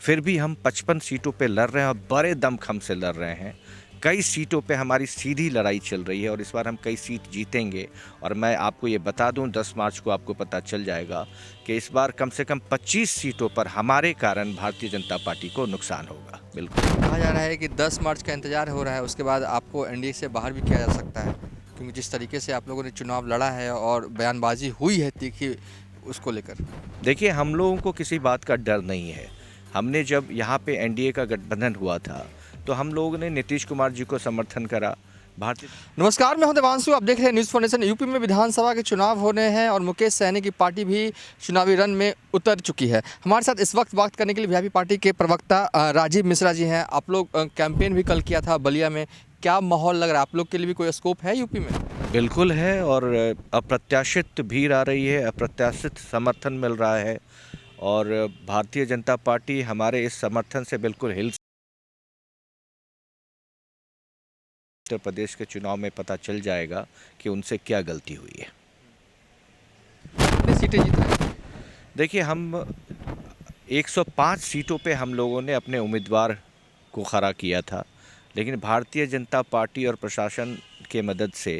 फिर भी हम 55 सीटों पे लड़ रहे हैं और बड़े दमखम से लड़ रहे हैं। कई सीटों पे हमारी सीधी लड़ाई चल रही है और इस बार हम कई सीट जीतेंगे। और मैं आपको ये बता दूं, 10 मार्च को आपको पता चल जाएगा कि इस बार कम से कम 25 सीटों पर हमारे कारण भारतीय जनता पार्टी को नुकसान होगा। बिल्कुल। कहा जा रहा है कि 10 मार्च का इंतजार हो रहा है, उसके बाद आपको एनडीए से बाहर भी किया जा सकता है, क्योंकि जिस तरीके से आप लोगों ने चुनाव लड़ा है और बयानबाजी हुई है तीखी उसको लेकर। देखिए, हम लोगों को किसी बात का डर नहीं है। हमने जब यहाँ पे एनडीए का गठबंधन हुआ था तो हम लोगों ने नीतीश कुमार जी को समर्थन करा। भारतीय नमस्कार, मैं हूं देवांशु। आप देख रहे हैं न्यूज़ फाउंडेशन। यूपी में विधानसभा के चुनाव होने हैं और मुकेश सहनी की पार्टी भी चुनावी रन में उतर चुकी है। हमारे साथ इस वक्त बात करने के लिए वीआईपी पार्टी के प्रवक्ता राजीव मिश्रा जी हैं। आप लोग कैंपेन भी कल किया था बलिया में, क्या माहौल लग रहा है? आप लोग के लिए भी कोई स्कोप है यूपी में? बिल्कुल है, और अप्रत्याशित भीड़ आ रही है, अप्रत्याशित समर्थन मिल रहा है और भारतीय जनता पार्टी हमारे इस समर्थन से बिल्कुल हिल। उत्तर प्रदेश के चुनाव में पता चल जाएगा कि उनसे क्या गलती हुई है। कितनी सीटें जीता? देखिए, हम 105 सीटों पे हम लोगों ने अपने उम्मीदवार को खड़ा किया था, लेकिन भारतीय जनता पार्टी और प्रशासन के मदद से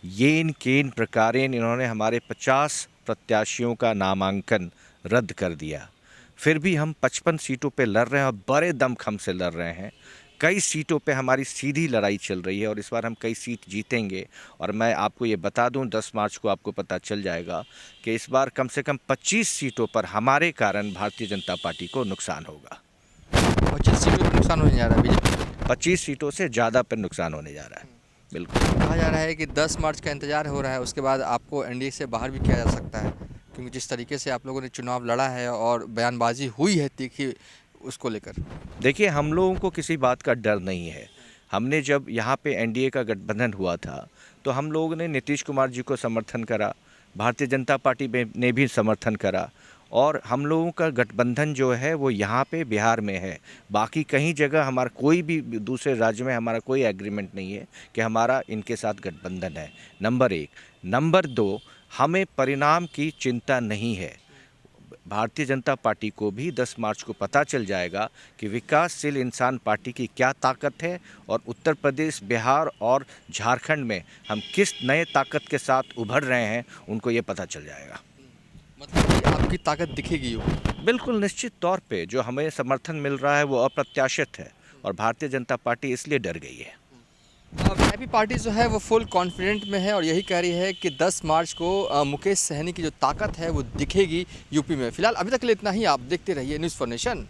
येन केन प्रकारेण इन्होंने हमारे 50 प्रत्याशियों का नामांकन रद्द कर दिया। फिर भी हम 55 सीटों पे लड़ रहे हैं और बड़े दमखम से लड़ रहे हैं। कई सीटों पे हमारी सीधी लड़ाई चल रही है और इस बार हम कई सीट जीतेंगे। और मैं आपको ये बता दूं, 10 मार्च को आपको पता चल जाएगा कि इस बार कम से कम 25 सीटों पर हमारे कारण भारतीय जनता पार्टी को नुकसान होगा। 25 सीटों पर नुकसान होने जा रहा है बीजेपी। 25 सीटों से ज़्यादा पर नुकसान होने जा रहा है। बिल्कुल। कहा जा रहा है कि 10 मार्च का इंतजार हो रहा है, उसके बाद आपको एनडीए से बाहर भी किया जा सकता है, क्योंकि जिस तरीके से आप लोगों ने चुनाव लड़ा है और बयानबाजी हुई है तीखी उसको लेकर। देखिए, हम लोगों को किसी बात का डर नहीं है। हमने जब यहाँ पे एनडीए का गठबंधन हुआ था तो हम लोगों ने नीतीश कुमार जी को समर्थन करा, भारतीय जनता पार्टी ने भी समर्थन करा और हम लोगों का गठबंधन जो है वो यहाँ पे बिहार में है। बाकी कहीं जगह हमारा कोई भी दूसरे राज्य में हमारा कोई एग्रीमेंट नहीं है कि हमारा इनके साथ गठबंधन है। नंबर 1। नंबर 2, हमें परिणाम की चिंता नहीं है। भारतीय जनता पार्टी को भी 10 मार्च को पता चल जाएगा कि विकासशील इंसान पार्टी की क्या ताकत है और उत्तर प्रदेश, बिहार और झारखंड में हम किस नए ताकत के साथ उभर रहे हैं, उनको ये पता चल जाएगा। मतलब कि आपकी ताकत दिखेगी यूँ। बिल्कुल निश्चित तौर पे जो हमें समर्थन मिल रहा है वो अप्रत्याशित है और भारतीय जनता पार्टी इसलिए डर गई है। वीआईपी पार्टी जो है वो फुल कॉन्फिडेंट में है और यही कह रही है कि 10 मार्च को मुकेश सहनी की जो ताकत है वो दिखेगी यूपी में। फिलहाल अभी तक के लिए इतना ही। आप देखते रहिए न्यूज़ फॉर नेशन।